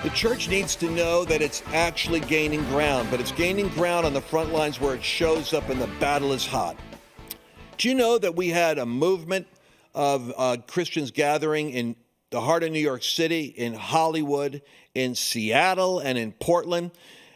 The church needs to know that it's actually gaining ground, but it's gaining ground on the front lines where it shows up and the battle is hot. Do you know that we had a movement of Christians gathering in the heart of New York City, in Hollywood, in Seattle, and in Portland?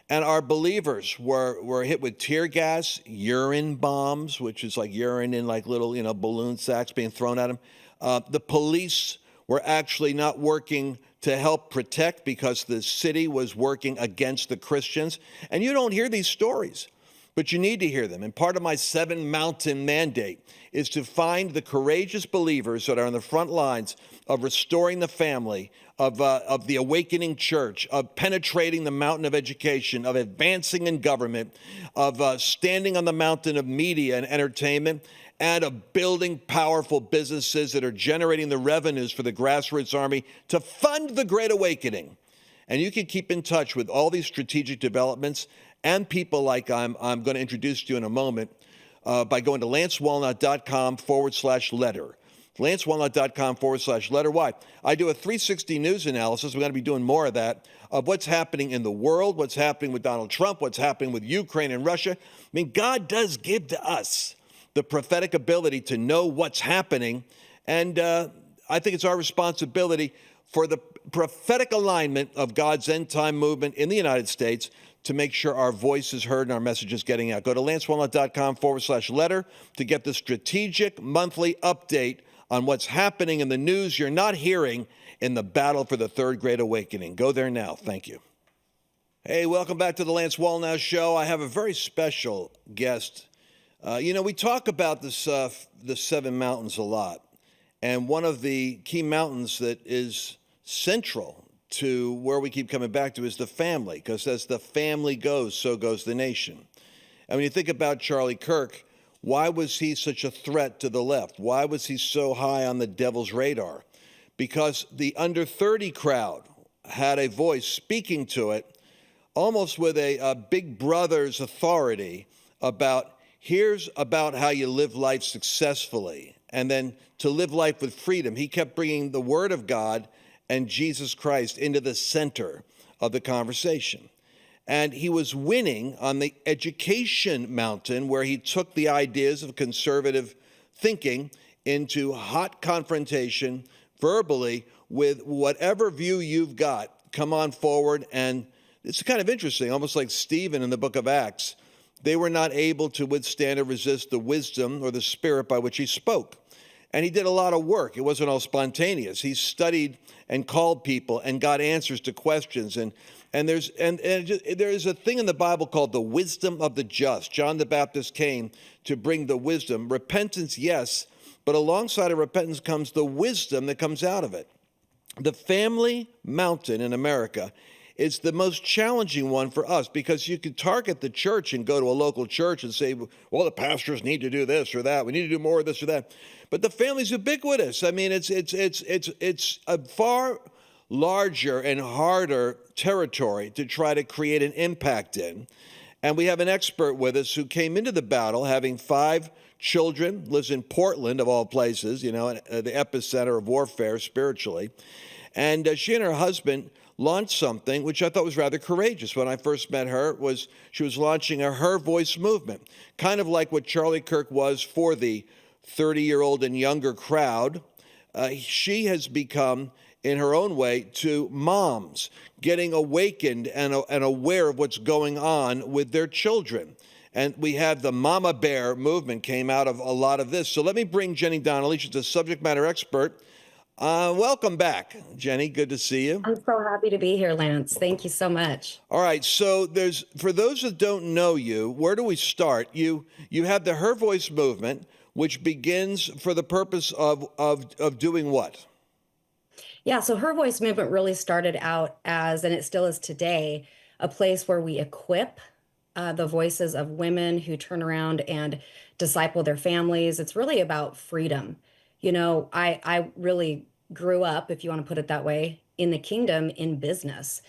And our believers were hit with tear gas, urine bombs, which is like urine in like little, balloon sacks being thrown at them. The police were actually not working to help protect because the city was working against the Christians. And you don't hear these stories, but you need to hear them. And part of my 7-mountain mandate is to find the courageous believers that are on the front lines of restoring the family, of the awakening church, of penetrating the mountain of education, of advancing in government, of standing on the mountain of media and entertainment, and of building powerful businesses that are generating the revenues for the grassroots army to fund the Great Awakening. And you can keep in touch with all these strategic developments and people like I'm going to introduce to you in a moment by going to lancewallnau.com/letter. lancewallnau.com/letter. Why? I do a 360 news analysis. We're going to be doing more of that, of what's happening in the world, what's happening with Donald Trump, what's happening with Ukraine and Russia. I mean, God does give to us the prophetic ability to know what's happening. And I think it's our responsibility for the prophetic alignment of God's end-time movement in the United States to make sure our voice is heard and our message is getting out. Go to lancewallnau.com/letter to get the strategic monthly update on what's happening in the news you're not hearing in the battle for the Third Great Awakening. Go there now. Thank you. Hey, welcome back to the Lance Wallnau Show. I have a very special guest. We talk about the 7 mountains a lot. And one of the key mountains that is central to where we keep coming back to is the family, because as the family goes, so goes the nation. And when you think about Charlie Kirk, why was he such a threat to the left? Why was he so high on the devil's radar? Because the under 30 crowd had a voice speaking to it, almost with a big brother's authority about, here's about how you live life successfully, and then to live life with freedom. He kept bringing the Word of God and Jesus Christ into the center of the conversation. And he was winning on the education mountain, where he took the ideas of conservative thinking into hot confrontation verbally with whatever view you've got. Come on forward. And it's kind of interesting, almost like Stephen in the book of Acts. They were not able to withstand or resist the wisdom or the spirit by which he spoke. And he did a lot of work. It wasn't all spontaneous. He studied and called people and got answers to questions. And there's a thing in the Bible called the wisdom of the just. John the Baptist came to bring the wisdom. Repentance, yes, but alongside of repentance comes the wisdom that comes out of it. The family mountain in America is the most challenging one for us, because you could target the church and go to a local church and say, well, the pastors need to do this or that. We need to do more of this or that. But the family's ubiquitous. I mean, it's a far larger and harder territory to try to create an impact in. And we have an expert with us who came into the battle having 5 children, lives in Portland, of all places, the epicenter of warfare spiritually. And she and her husband launched something which I thought was rather courageous. When I first met her, she was launching a Her Voice movement, kind of like what Charlie Kirk was for the 30-year-old and younger crowd. She has become, in her own way, to moms getting awakened and aware of what's going on with their children. And we have the Mama Bear movement came out of a lot of this. So let me bring Jenny Donnelly. She's a subject matter expert. Welcome back, Jenny. Good to see you. I'm so happy to be here, Lance. Thank you so much. All right. So for those that don't know you, where do we start? You have the Her Voice movement, which begins for the purpose of doing what? Yeah. So Her Voice movement really started out as, and it still is today, a place where we equip the voices of women who turn around and disciple their families. It's really about freedom. I really grew up, if you want to put it that way, in the kingdom in business.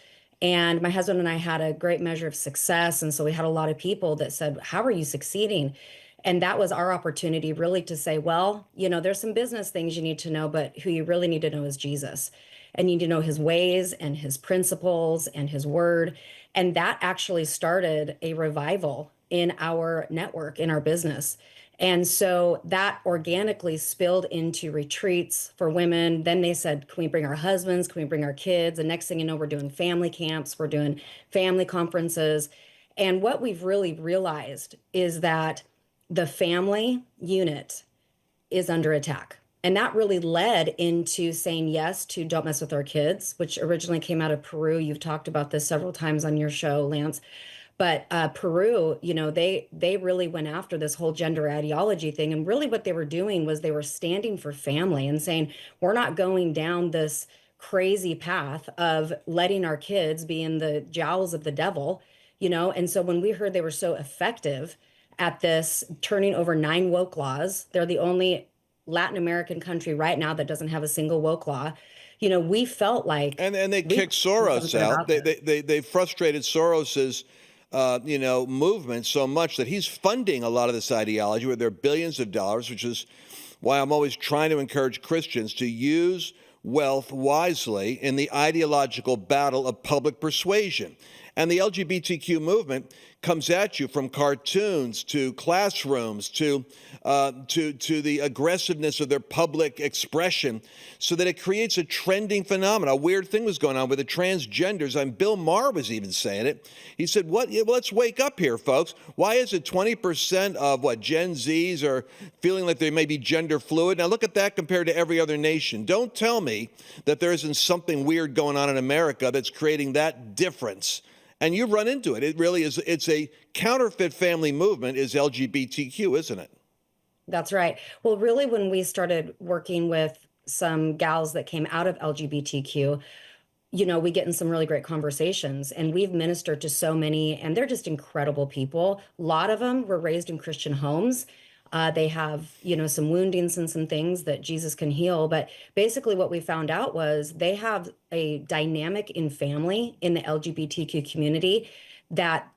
And my husband and I had a great measure of success. And so we had a lot of people that said, how are you succeeding? And that was our opportunity really to say, well, there's some business things you need to know, but who you really need to know is Jesus. and you need to know his ways and his principles and his word. And that actually started a revival in our network, in our business. And so that organically spilled into retreats for women. Then they said, can we bring our husbands? Can we bring our kids? And next thing you know, we're doing family camps, we're doing family conferences. And what we've really realized is that the family unit is under attack. And that really led into saying yes to Don't Mess with Our Kids, which originally came out of Peru. You've talked about this several times on your show, Lance. But Peru, they really went after this whole gender ideology thing. And really what they were doing was they were standing for family and saying, we're not going down this crazy path of letting our kids be in the jowls of the devil. And so when we heard they were so effective at this, turning over 9 woke laws, they're the only Latin American country right now that doesn't have a single woke law. We felt like and they we kicked could do Soros something out. about this. They frustrated Soros's movement so much that he's funding a lot of this ideology with their billions of dollars, which is why I'm always trying to encourage Christians to use wealth wisely in the ideological battle of public persuasion. And the LGBTQ movement comes at you from cartoons to classrooms to the aggressiveness of their public expression, so that it creates a trending phenomenon. A weird thing was going on with the transgenders, and Bill Maher was even saying it. He said, "What? Yeah, well, let's wake up here, folks. Why is it 20% of Gen Zs are feeling like they may be gender fluid? Now look at that compared to every other nation. Don't tell me that there isn't something weird going on in America that's creating that difference." And you run into it. It really is. It's a counterfeit family movement is LGBTQ, isn't it? That's right. Well, really, when we started working with some gals that came out of LGBTQ, we get in some really great conversations, and we've ministered to so many, and they're just incredible people. A lot of them were raised in Christian homes. They have, some woundings and some things that Jesus can heal. But basically, what we found out was they have a dynamic in family in the LGBTQ community that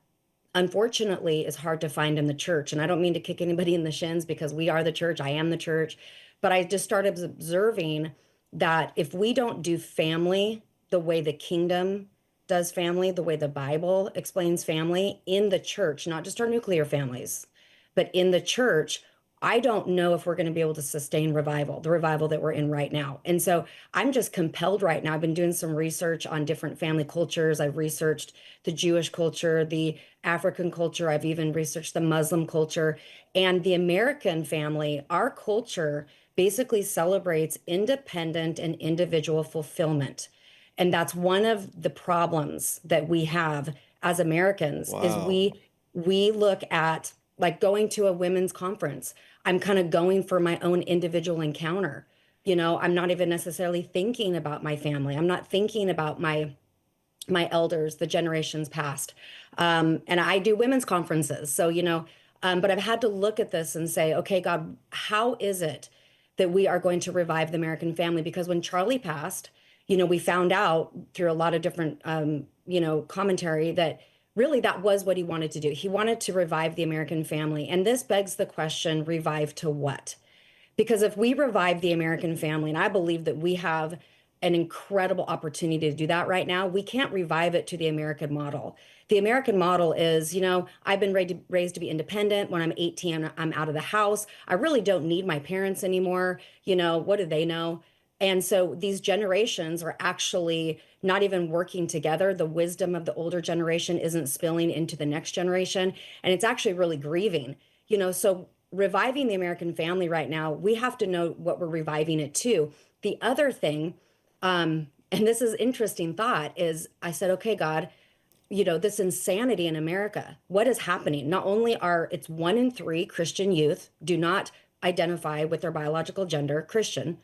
unfortunately is hard to find in the church. And I don't mean to kick anybody in the shins, because we are the church. I am the church. But I just started observing that if we don't do family the way the kingdom does family, the way the Bible explains family in the church, not just our nuclear families, but in the church, I don't know if we're going to be able to sustain revival, the revival that we're in right now. And so I'm just compelled right now. I've been doing some research on different family cultures. I've researched the Jewish culture, the African culture. I've even researched the Muslim culture. And the American family, our culture basically celebrates independent and individual fulfillment. And that's one of the problems that we have as Americans. Wow. Is we look at, like, going to a women's conference. I'm kind of going for my own individual encounter. I'm not even necessarily thinking about my family. I'm not thinking about my elders, the generations past. And I do women's conferences. So, but I've had to look at this and say, okay, God, how is it that we are going to revive the American family? Because when Charlie passed, we found out through a lot of different, commentary that really that was what he wanted to do. He wanted to revive the American family. And this begs the question, revive to what? Because if we revive the American family, and I believe that we have an incredible opportunity to do that right now, we can't revive it to the American model. The American model is, I've been raised to be independent. When I'm 18, I'm out of the house. I really don't need my parents anymore. What do they know? And so these generations are actually not even working together. The wisdom of the older generation isn't spilling into the next generation. And it's actually really grieving. So reviving the American family right now, we have to know what we're reviving it to. The other thing, and this is interesting thought, is I said, okay, God, this insanity in America, what is happening? Not only it's 1 in 3 Christian youth do not identify with their biological gender, Christian.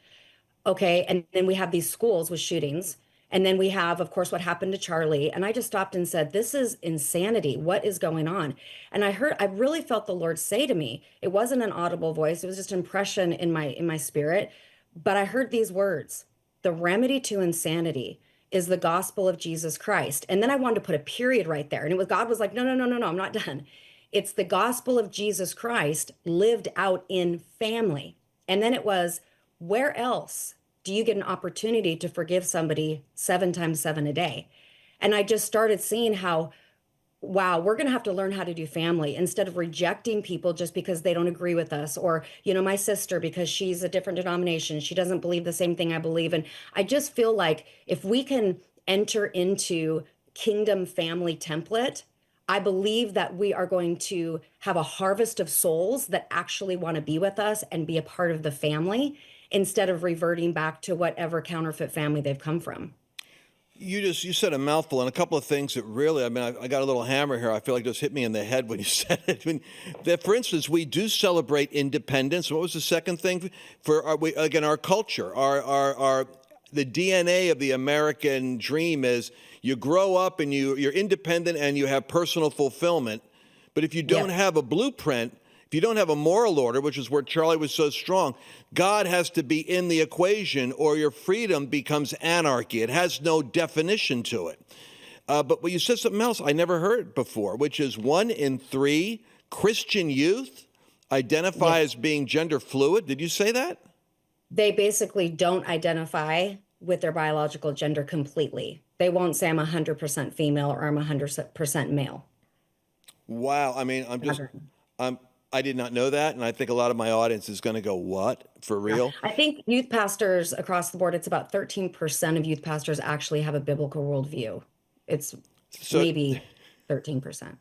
Okay. And then we have these schools with shootings. And then we have, of course, what happened to Charlie. And I just stopped and said, this is insanity. What is going on? And I really felt the Lord say to me, it wasn't an audible voice. It was just impression in my spirit. But I heard these words: the remedy to insanity is the gospel of Jesus Christ. And then I wanted to put a period right there. And God was like, no, I'm not done. It's the gospel of Jesus Christ lived out in family. And then it was, where else do you get an opportunity to forgive somebody 7 times 7 a day? And I just started seeing how, wow, we're going to have to learn how to do family instead of rejecting people just because they don't agree with us. Or, my sister, because she's a different denomination, she doesn't believe the same thing I believe. And I just feel like if we can enter into kingdom family template, I believe that we are going to have a harvest of souls that actually want to be with us and be a part of the family instead of reverting back to whatever counterfeit family they've come from. You said a mouthful and a couple of things that really, I got a little hammer here. I feel like just hit me in the head when you said it. For instance, we do celebrate independence. What was the second thing? Our culture, the DNA of the American dream is you grow up and you're independent and you have personal fulfillment. But if you don't have a blueprint, if you don't have a moral order, which is where Charlie was so strong, God has to be in the equation or your freedom becomes anarchy. It has no definition to it. But you said something else I never heard before, which is 1 in 3 Christian youth identify as being gender fluid. Did you say that? They basically don't identify with their biological gender completely. They won't say I'm 100% female or I'm 100% male. Wow. I did not know that, and I think a lot of my audience is going to go, what? For real? I think youth pastors across the board, it's about 13% of youth pastors actually have a biblical worldview. It's maybe 13%.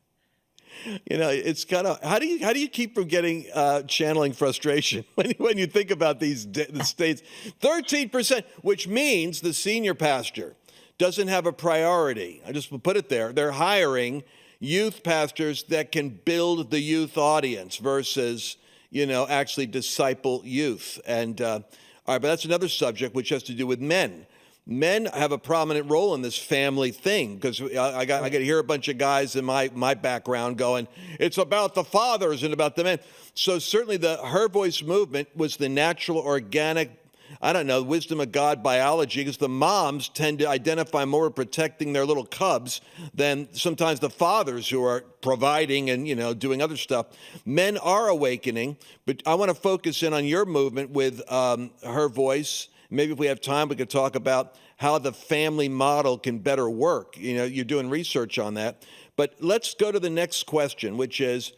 It's kind of, how do you keep from getting channeling frustration when you think about the states? 13%, which means the senior pastor doesn't have a priority. I just put it there. They're hiring youth pastors that can build the youth audience versus, actually disciple youth. And all right, but that's another subject which has to do with men. Men have a prominent role in this family thing because I got to hear a bunch of guys in my background going, it's about the fathers and about the men. So certainly the Her Voice movement was the natural, organic, wisdom of God biology, because the moms tend to identify more with protecting their little cubs than sometimes the fathers who are providing and, doing other stuff. Men are awakening, but I want to focus in on your movement with Her Voice. Maybe if we have time, we could talk about how the family model can better work. You're doing research on that. But let's go to the next question, which is,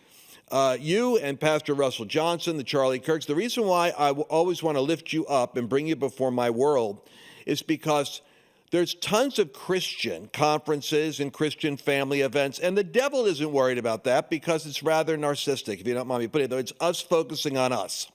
you and Pastor Russell Johnson, the Charlie Kirks, the reason why I always want to lift you up and bring you before my world is because there's tons of Christian conferences and Christian family events, and the devil isn't worried about that because it's rather narcissistic, if you don't mind me putting it, though. It's us focusing on us.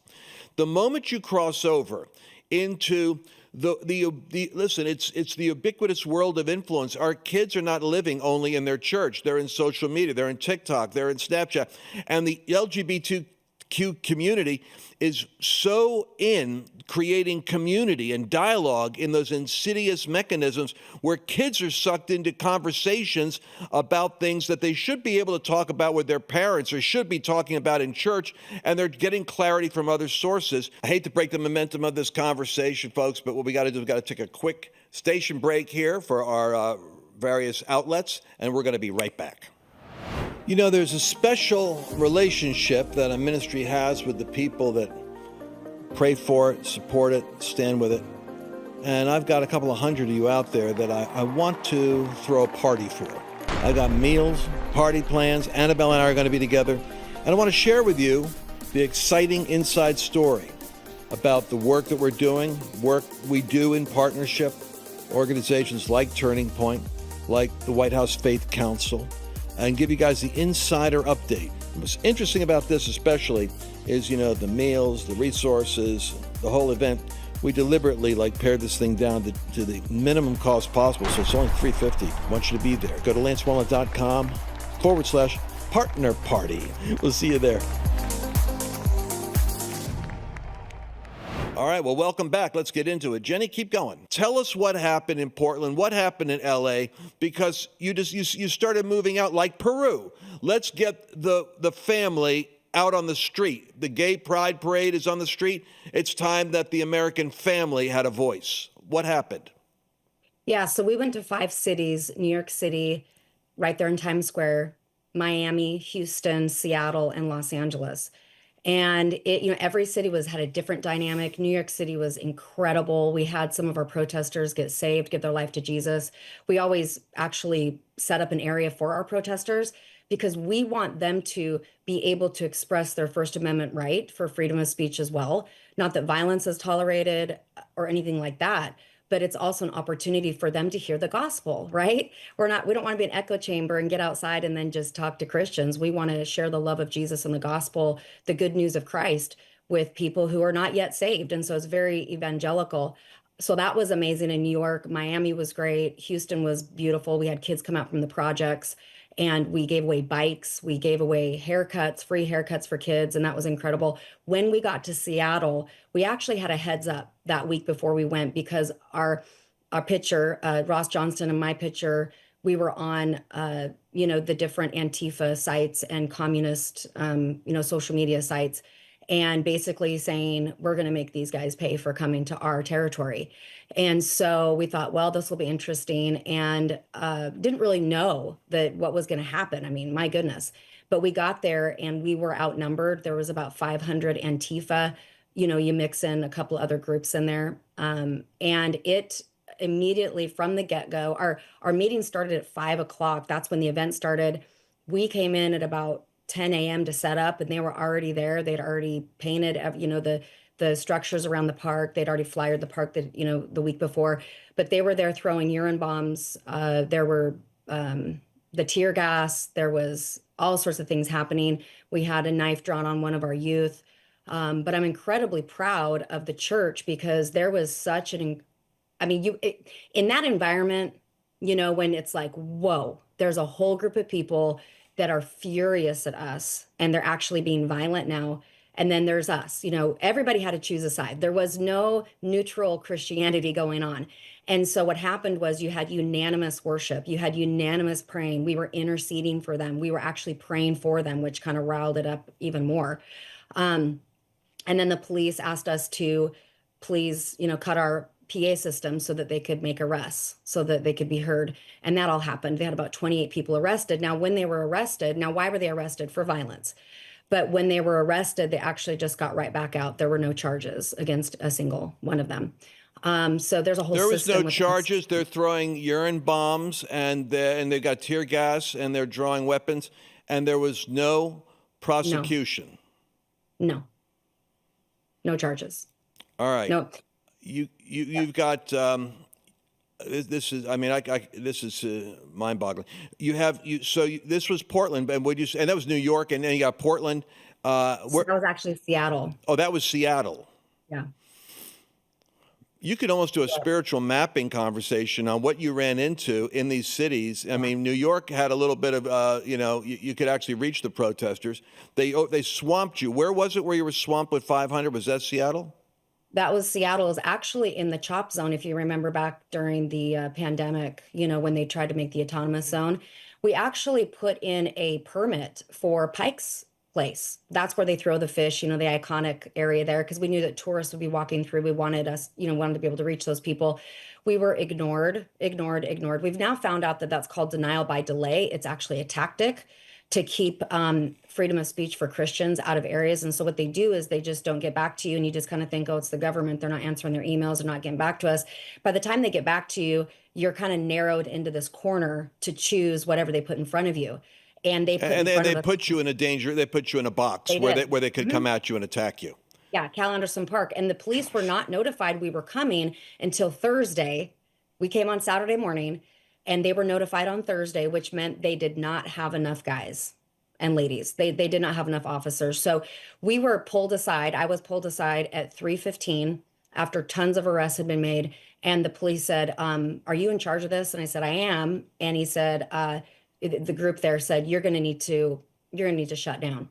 The moment you cross over into listen, it's the ubiquitous world of influence. Our kids are not living only in their church. They're in social media. They're in TikTok. They're in Snapchat. And the LGBTQ community is so in creating community and dialogue in those insidious mechanisms where kids are sucked into conversations about things that they should be able to talk about with their parents or should be talking about in church, and they're getting clarity from other sources. I hate to break the momentum of this conversation, folks, but what we got to do is we've got to take a quick station break here for our various outlets, and we're going to be right back. There's a special relationship that a ministry has with the people that pray for it, support it, stand with it. And I've got a couple of hundred of you out there that I want to throw a party for. I got meals, party plans. Annabelle and I are going to be together. And I want to share with you the exciting inside story about the work that we're doing, work we do in partnership, organizations like Turning Point, like the White House Faith Council, and give you guys the insider update. What's interesting about this especially is, the meals, the resources, the whole event. We deliberately pared this thing down to the minimum cost possible, so it's only $350. I want you to be there. Go to lancewallnau.com/partner party. We'll see you there. All right, well, welcome back. Let's get into it. Jenny, keep going. Tell us what happened in Portland, what happened in LA, because you started moving out like Peru. Let's get the family out on the street. The gay pride parade is on the street. It's time that the American family had a voice. What happened? Yeah, so we went to 5 cities, New York City, right there in Times Square, Miami, Houston, Seattle, and Los Angeles. And it, you know, every city was had a different dynamic. New York City was incredible. We had some of our protesters get saved, give their life to Jesus. We always actually set up an area for our protesters because we want them to be able to express their First Amendment right for freedom of speech as well. Not that violence is tolerated or anything like that, but it's also an opportunity for them to hear the gospel, right? We don't want to be an echo chamber and get outside and then just talk to Christians. We want to share the love of Jesus and the gospel, the good news of Christ with people who are not yet saved. And so it's very evangelical. So that was amazing in New York. Miami was great. Houston was beautiful. We had kids come out from the projects and we gave away bikes. We gave away haircuts, free haircuts for kids. And that was incredible. When we got to Seattle, we actually had a heads up that week before we went because our pitcher, Ross Johnston, and my pitcher, we were on, you know, the different Antifa sites and communist, you know, social media sites, and basically saying, we're going to make these guys pay for coming to our territory. And so we thought, well, this will be interesting, and didn't really know that what was going to happen. I mean, my goodness. But we got there and we were outnumbered. There was about 500 Antifa. You know, you mix in a couple other groups in there. And it immediately from the get-go, our meeting started at 5 o'clock. That's when the event started. We came in at about 10 a.m. to set up, and they were already there. They'd already painted, you know, the structures around the park. They'd already flyered the park that, you know, the week before, but they were there throwing urine bombs. There were the tear gas. There was all sorts of things happening. We had a knife drawn on one of our youth. But I'm incredibly proud of the church because there was such I mean, in that environment, you know, when it's like, whoa, there's a whole group of people that are furious at us and they're actually being violent now. And then there's us, you know, everybody had to choose a side. There was no neutral Christianity going on. And so what happened was you had unanimous worship, you had unanimous praying. We were interceding for them. We were actually praying for them, which kind of riled it up even more. And then the police asked us to please, you know, cut our PA system so that they could make arrests, so that they could be heard. And that all happened. They had about 28 people arrested. Now, when they were arrested, now, why were they arrested? For violence. But when they were arrested, they actually just got right back out. There were no charges against a single one of them. So there's a whole There was system no charges. They're throwing urine bombs and they got tear gas and they're drawing weapons. And there was no prosecution. No. No charges. All right. No. You've got this is, I mean, this is mind-boggling. This was Portland, and and that was New York, and then you got Portland. That was actually Seattle. Oh, that was Seattle. Yeah. You could almost do a spiritual mapping conversation on what you ran into in these cities. I mean, New York had a little bit of, you know, you could actually reach the protesters. They swamped you. Where was it where you were swamped with 500? Was that Seattle? That was Seattle. It was actually in the chop zone, if you remember back during the pandemic, you know, when they tried to make the autonomous zone. We actually put in a permit for Pike's Place. That's where they throw the fish, you know, the iconic area there, because we knew that tourists would be walking through. We wanted wanted to be able to reach those people. We were ignored. We've now found out that that's called denial by delay. It's actually a tactic to keep freedom of speech for Christians out of areas. And so what they do is they just don't get back to you, and you just kind of think, oh, it's the government. They're not answering their emails. They're not getting back to us. By the time they get back to you, you're kind of narrowed into this corner to choose whatever they put in front of you. And they put you in a danger. They put you in a box where they could come at you and attack you. Yeah, Cal Anderson Park. And the police were not notified we were coming until Thursday. We came on Saturday morning, and they were notified on Thursday, which meant they did not have enough guys and ladies. They did not have enough officers. So we were pulled aside. I was pulled aside at 3:15 after tons of arrests had been made. And the police said, are you in charge of this? And I said, I am. And he said, the group there said, you're going to need to shut down.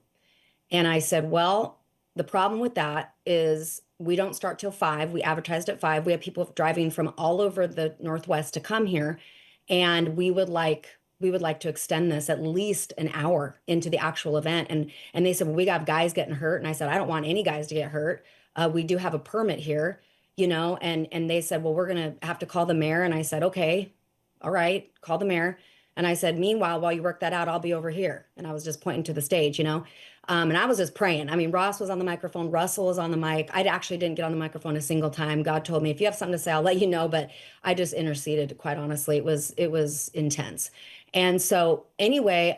And I said, well, the problem with that is we don't start till 5. We advertised at 5. We have people driving from all over the Northwest to come here. And we would like to extend this at least an hour into the actual event. And they said, well, we got guys getting hurt. And I said, I don't want any guys to get hurt. We do have a permit here, you know, and they said, well, we're going to have to call the mayor. And I said, okay, all right, call the mayor. And I said, meanwhile, while you work that out, I'll be over here. And I was just pointing to the stage, you know. And I was just praying. I mean, Ross was on the microphone, Russell was on the mic. I actually didn't get on the microphone a single time. God told me, if you have something to say, I'll let you know. But I just interceded, quite honestly. It was intense. And so anyway,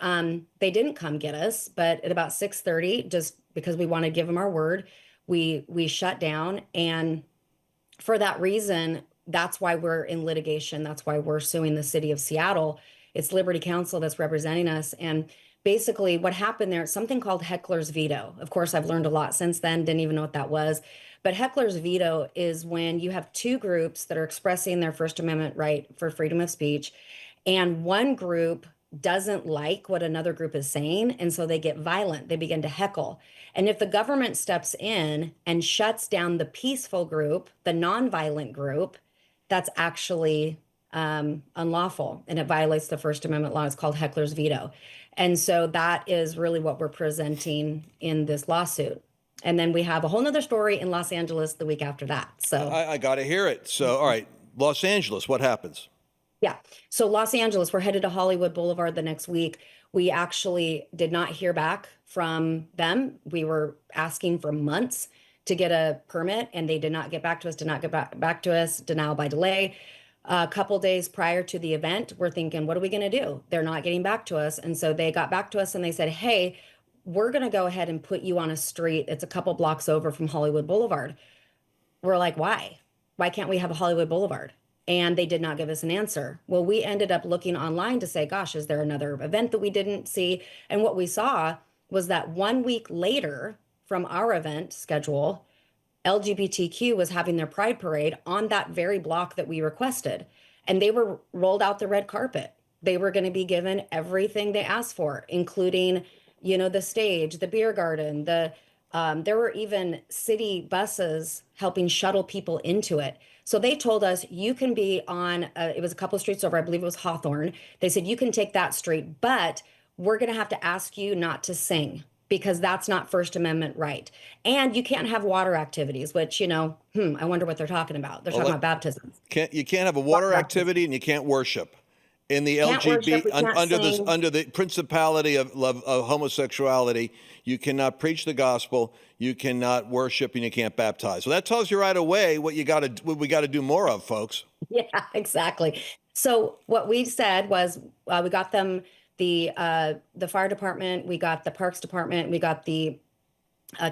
they didn't come get us, but at about 6:30, just because we want to give them our word, we shut down. And for that reason, that's why we're in litigation. That's why we're suing the city of Seattle. It's Liberty Counsel that's representing us. And basically, what happened there, it's something called heckler's veto. Of course, I've learned a lot since then, didn't even know what that was. But heckler's veto is when you have two groups that are expressing their First Amendment right for freedom of speech, and one group doesn't like what another group is saying, and so they get violent. They begin to heckle. And if the government steps in and shuts down the peaceful group, the nonviolent group, that's actually unlawful, and it violates the First Amendment law. It's called heckler's veto. And so that is really what we're presenting in this lawsuit. And then we have a whole nother story in Los Angeles the week after that. So I got to hear it. So, all right, Los Angeles, what happens? yeah. So Los Angeles, we're headed to Hollywood Boulevard the next week. We actually did not hear back from them. We were asking for months to get a permit, and they did not get back to us, denial by delay. A couple days prior to the event, we're thinking, what are we going to do? They're not getting back to us. And so they got back to us and they said, hey, we're going to go ahead and put you on a street. It's a couple blocks over from Hollywood Boulevard. We're like, why? Why can't we have a Hollywood Boulevard? And they did not give us an answer. Well, we ended up looking online to say, gosh, is there another event that we didn't see? And what we saw was that 1 week later from our event schedule, LGBTQ was having their pride parade on that very block that we requested. And they were rolled out the red carpet. They were going to be given everything they asked for, including, you know, the stage, the beer garden, there were even city buses helping shuttle people into it. So they told us you can be on, it was a couple of streets over, I believe it was Hawthorne. They said you can take that street, but we're going to have to ask you not to sing because that's not First Amendment right. And you can't have water activities, which, you know, I wonder what they're talking about. They're talking about baptisms. You can't have a water activity and you can't worship. In the LGBT, under the principality of homosexuality, you cannot preach the gospel, you cannot worship, and you can't baptize. So that tells you right away what we got to do more of, folks. Yeah, exactly. So what we said was we got them the fire department, we got the parks department, we got the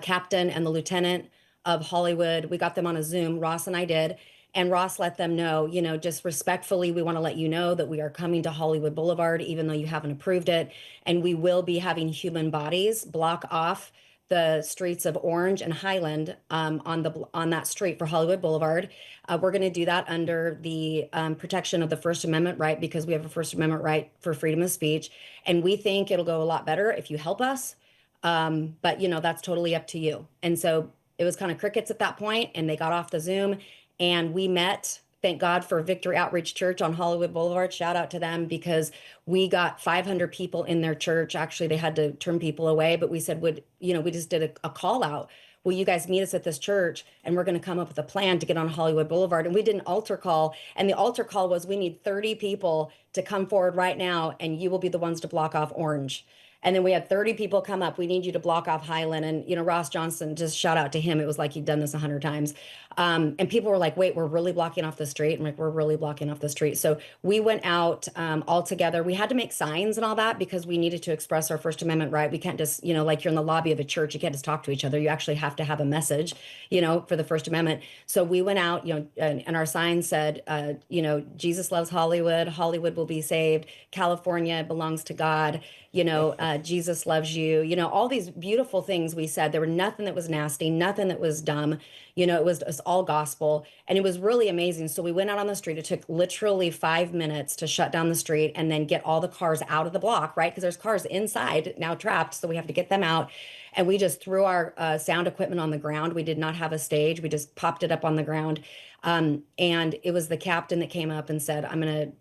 captain and the lieutenant of Hollywood. We got them on a Zoom. Ross and I did. And Ross let them know, you know, just respectfully, we want to let you know that we are coming to Hollywood Boulevard, even though you haven't approved it. And we will be having human bodies block off the streets of Orange and Highland on that street for Hollywood Boulevard. We're going to do that under the protection of the First Amendment right, because we have a First Amendment right for freedom of speech. And we think it'll go a lot better if you help us. But, you know, that's totally up to you. And so it was kind of crickets at that point, and they got off the Zoom. And we met, thank God for Victory Outreach Church on Hollywood Boulevard. Shout out to them, because we got 500 people in their church. Actually, they had to turn people away, but we said, we just did a call out. Will you guys meet us at this church? And we're going to come up with a plan to get on Hollywood Boulevard. And we did an altar call. And the altar call was, we need 30 people to come forward right now, and you will be the ones to block off Orange. And then we had 30 people come up. We need you to block off Highland. And, you know, Ross Johnson, just shout out to him. It was like he'd done this 100 times. And people were like, wait, we're really blocking off the street. I'm like, we're really blocking off the street. So we went out all together. We had to make signs and all that because we needed to express our First Amendment right. We can't just, you know, like you're in the lobby of a church, you can't just talk to each other. You actually have to have a message, you know, for the First Amendment. So we went out, you know, and our sign said, you know, Jesus loves Hollywood. Hollywood will be saved. California belongs to God. You know, Jesus loves you, you know, all these beautiful things we said. There were nothing that was nasty, nothing that was dumb. You know, it was all gospel, and it was really amazing. So we went out on the street. It took literally 5 minutes to shut down the street and then get all the cars out of the block, right? Because there's cars inside now trapped. So we have to get them out. And we just threw our sound equipment on the ground. We did not have a stage. We just popped it up on the ground. And it was the captain that came up and said, I'm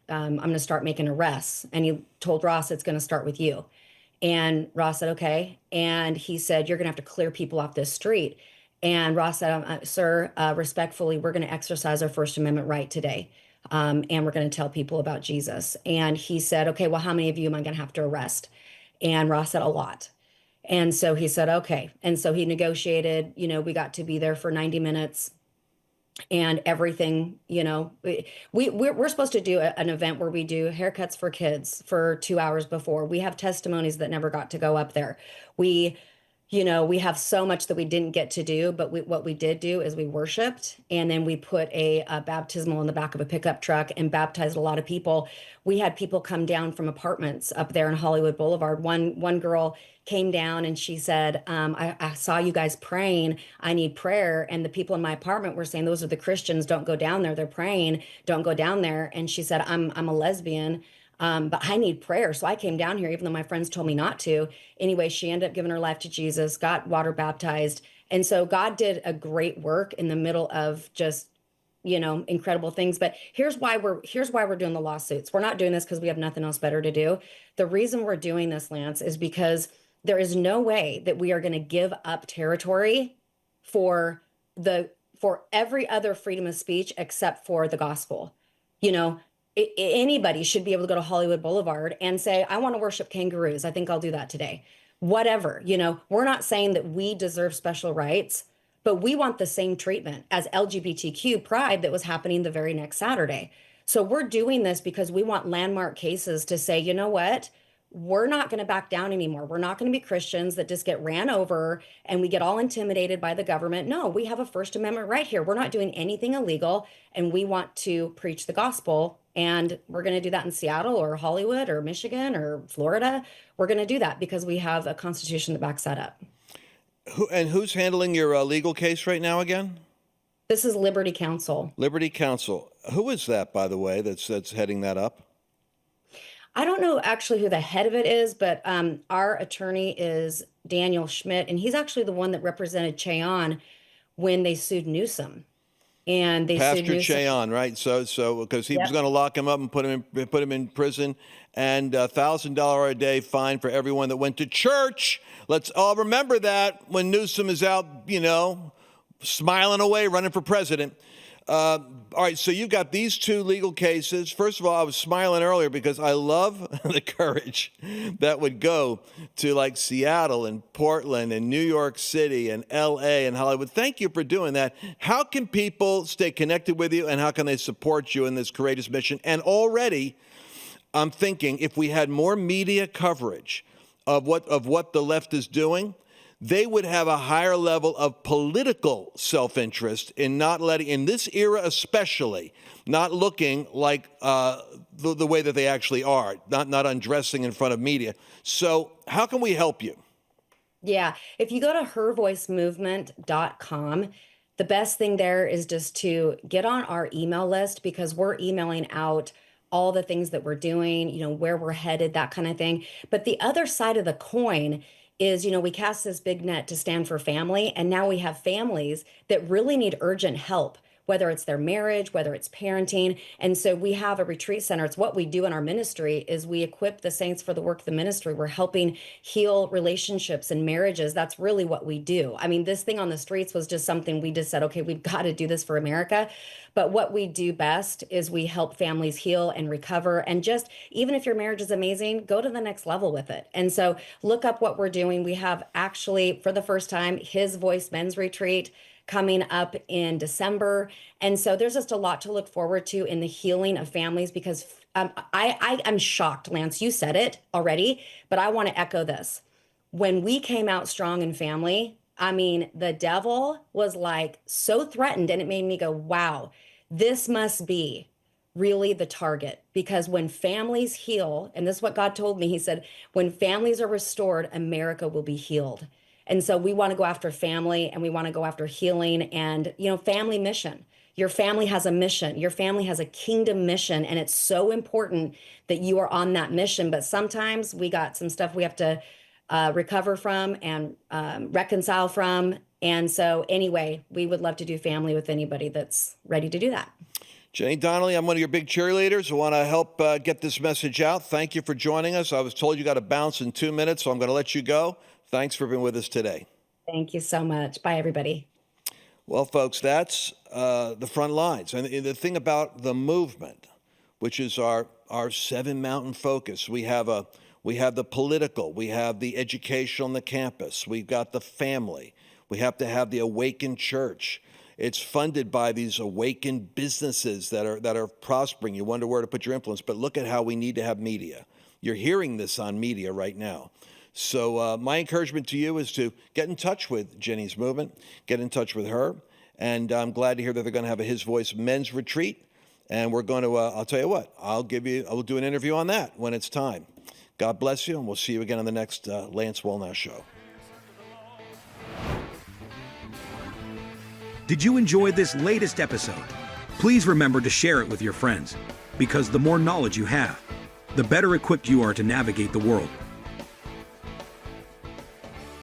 gonna start making arrests. And he told Ross, it's gonna start with you. And Ross said, okay. And he said, you're gonna have to clear people off this street. And Ross said, sir, respectfully, we're gonna exercise our First Amendment right today. and we're going to tell people about Jesus. And he said, okay, well, how many of you am I going to have to arrest? And Ross said, a lot. And so he said, okay. And so he negotiated, we got to be there for 90 minutes and everything, we're supposed to do an event where we do haircuts for kids for 2 hours before. We have testimonies that never got to go up there. We have so much that we didn't get to do, but what we did do is we worshiped, and then we put a baptismal in the back of a pickup truck and baptized a lot of people. We had people come down from apartments up there in Hollywood Boulevard. One girl came down and she said, I saw you guys praying. I need prayer. And the people in my apartment were saying, those are the Christians. Don't go down there. They're praying. Don't go down there. And she said, I'm a lesbian. But I need prayer. So I came down here, even though my friends told me not to. Anyway, she ended up giving her life to Jesus, got water baptized. And so God did a great work in the middle of just, incredible things. But here's why we're doing the lawsuits. We're not doing this because we have nothing else better to do. The reason we're doing this, Lance, is because there is no way that we are going to give up territory for every other freedom of speech except for the gospel. Anybody should be able to go to Hollywood Boulevard and say, I want to worship kangaroos. I think I'll do that today. Whatever, we're not saying that we deserve special rights, but we want the same treatment as LGBTQ pride that was happening the very next Saturday. So we're doing this because we want landmark cases to say, you know what? We're not going to back down anymore. We're not going to be Christians that just get ran over and we get all intimidated by the government. No, we have a First Amendment right here. We're not doing anything illegal, and we want to preach the gospel. And we're going to do that in Seattle or Hollywood or Michigan or Florida. We're going to do that because we have a constitution that backs that up. Who's handling your legal case right now again? This is Liberty Counsel. Liberty Counsel. Who is that, by the way, that's heading that up? I don't know actually who the head of it is, but our attorney is Daniel Schmidt, and he's actually the one that represented Cheon when they sued Newsom. And they Pastor sued Newsom. Cheon, right? So because he was going to lock him up and put him in prison, and $1,000 a day fine for everyone that went to church. Let's all remember that when Newsom is out, smiling away, running for president. All right, so you've got these two legal cases. First of all, I was smiling earlier because I love the courage that would go to like Seattle and Portland and New York City and LA and Hollywood. Thank you for doing that. How can people stay connected with you, and how can they support you in this courageous mission? And already, I'm thinking if we had more media coverage of what the left is doing, they would have a higher level of political self-interest in not letting, in this era especially, not looking like the way that they actually are, not undressing in front of media. So how can we help you? Yeah, if you go to hervoicemovement.com, the best thing there is just to get on our email list, because we're emailing out all the things that we're doing, where we're headed, that kind of thing. But the other side of the coin is, we cast this big net to stand for family, and now we have families that really need urgent help, whether it's their marriage, whether it's parenting. And so we have a retreat center. It's what we do in our ministry is we equip the saints for the work of the ministry. We're helping heal relationships and marriages. That's really what we do. I mean, this thing on the streets was just something we just said, okay, we've got to do this for America. But what we do best is we help families heal and recover. And just, even if your marriage is amazing, go to the next level with it. And so look up what we're doing. We have actually, for the first time, His Voice Men's Retreat coming up in December. And so there's just a lot to look forward to in the healing of families, because I'm shocked, Lance, you said it already, but I want to echo this. When we came out strong in family, I mean, the devil was like so threatened, and it made me go, wow, this must be really the target. Because when families heal, and this is what God told me, he said, when families are restored, America will be healed. And so we want to go after family, and we want to go after healing and, family mission. Your family has a mission. Your family has a kingdom mission. And it's so important that you are on that mission. But sometimes we got some stuff we have to recover from and reconcile from. And so anyway, we would love to do family with anybody that's ready to do that. Jenny Donnelly, I'm one of your big cheerleaders. I want to help get this message out. Thank you for joining us. I was told you got to bounce in 2 minutes, so I'm going to let you go. Thanks for being with us today. Thank you so much. Bye, everybody. Well, folks, that's the front lines. And the thing about the movement, which is our seven mountain focus, we have the political, we have the educational on the campus, we've got the family, we have to have the awakened church. It's funded by these awakened businesses that are prospering. You wonder where to put your influence, but look at how we need to have media. You're hearing this on media right now. So my encouragement to you is to get in touch with Jenny's movement, get in touch with her, and I'm glad to hear that they're going to have a His Voice men's retreat, and we're going to, I'll tell you what, I will do an interview on that when it's time. God bless you, and we'll see you again on the next Lance Wallnau Show. Did you enjoy this latest episode? Please remember to share it with your friends, because the more knowledge you have, the better equipped you are to navigate the world.